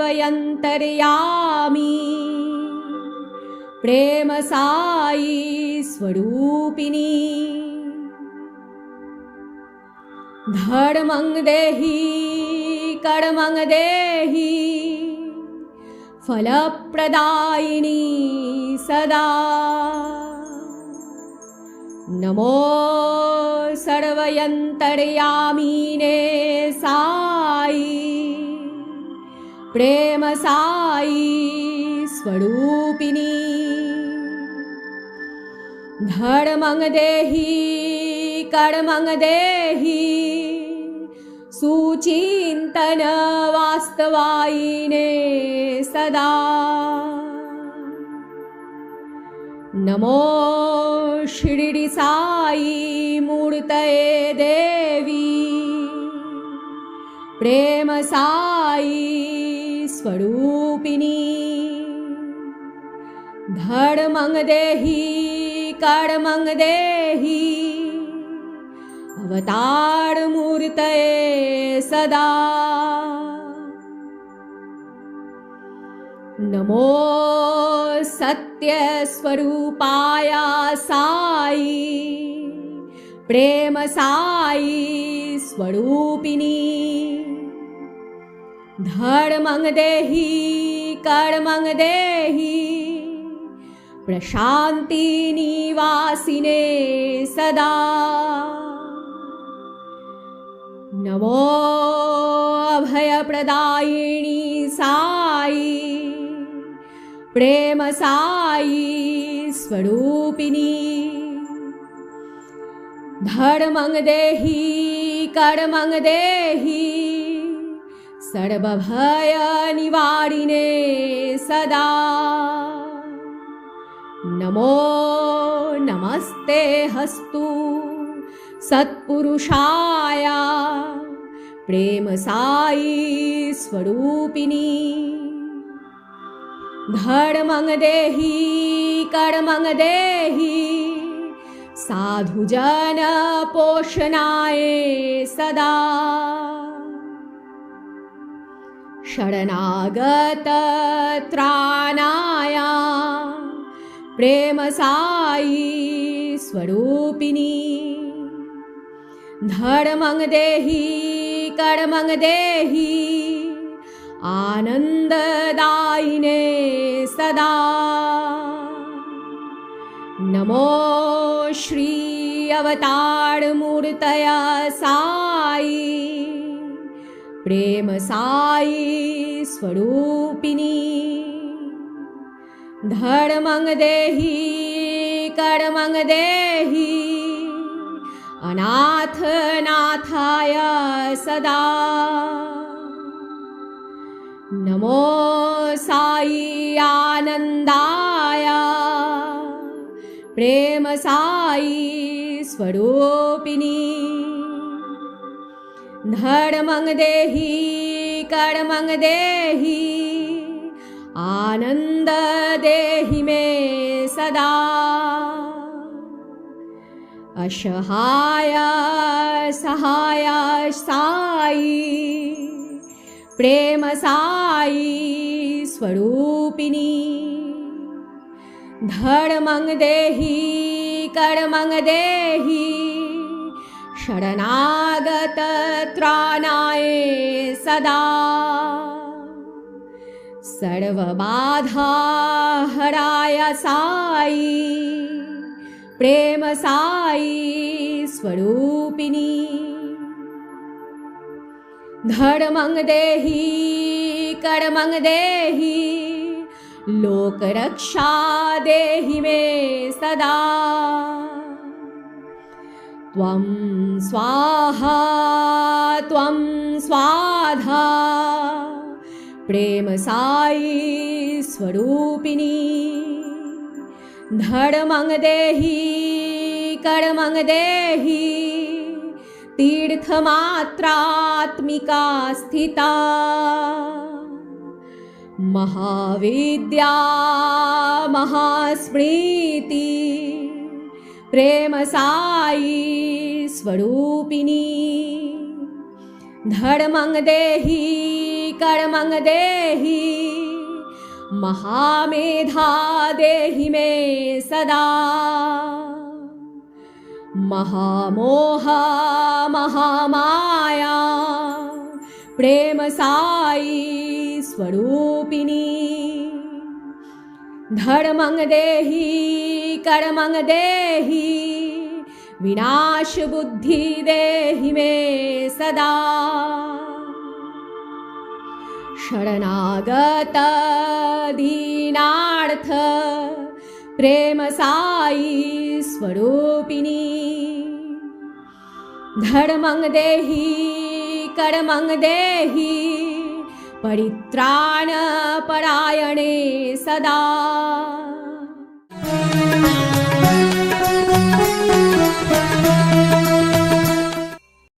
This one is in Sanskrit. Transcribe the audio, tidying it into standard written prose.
सर्वयन्तर्यामी प्रेम साई स्वरूपिणी धर्मं देहि कर्मं देहि फलप्रदायिनी सदा नमो सर्वयन्तर्यामिने साई प्रेम साई स्वरूपिणी धर्मं देहि कर्मं देहि सुचिन्तन वास्तवायिने सदा नमो शिरडी साई मूर्तये देवी प्रेम साई स्वरूपिणी धर्मं देहि कर्मं देहि अवतार मूर्तये सदा नमो सत्य स्वरूपाय साई प्रेम साई स्वरूपिणी धर्मं देहि कर्मं देहि प्रशान्ति निवासिने सदा नमो अभयप्रदायिनी साई प्रेम साई स्वरूपिणी धर्मं देहि कर्मं देहि सर्वभय निवारिणे सदा नमो नमस्ते हस्तु सत्पुरुषाय प्रेम साई स्वरूपिणी धर्मं देहि कर्मं देहि साधुजन पोषणाय सदा शरणागत त्राणाय प्रेम साई स्वरूपिणी धर्मं देहि कर्मं देहि आनन्ददायिने सदा नमो श्री अवतार मूर्तय साई प्रेम साई स्वरूपिणी धर्मं देहि कर्मं देहि अनाथनाथाय सदा नमो साई आनन्दाय प्रेम साई स्वरूपिणी धर्मं देहि कर्मं देहि आनन्द देहि मे सदा असहाय सहाय साई प्रेम साई स्वरूपिणी धर्मं देहि कर्मं देहि शरणागत त्राणाय सदा सर्वबाधा हराय साई प्रेम साई स्वरूपिणी धर्मं देहि कर्मं देहि लोकरक्षा देहि मे सदा त्वं स्वाहा त्वं स्वाधा प्रेम साई स्वरूपिणी धर्मं देहि कर्मं देहि तीर्थमात्रात्मिका स्थिता महाविद्या महास्मृति प्रेम साई स्वरूपिणी धर्मं देहि कर्मं देहि महामेधा देहि मे सदा महामोह महामाया प्रेम साई स्वरूपिणी धर्मं देहि कर्मं देहि विनाश बुद्धि देहि मे सदा शरणागत दीनार्थ प्रेम साई स्वरूपिणी धर्मं देहि कर्मं देहि परित्राण परायणे सदा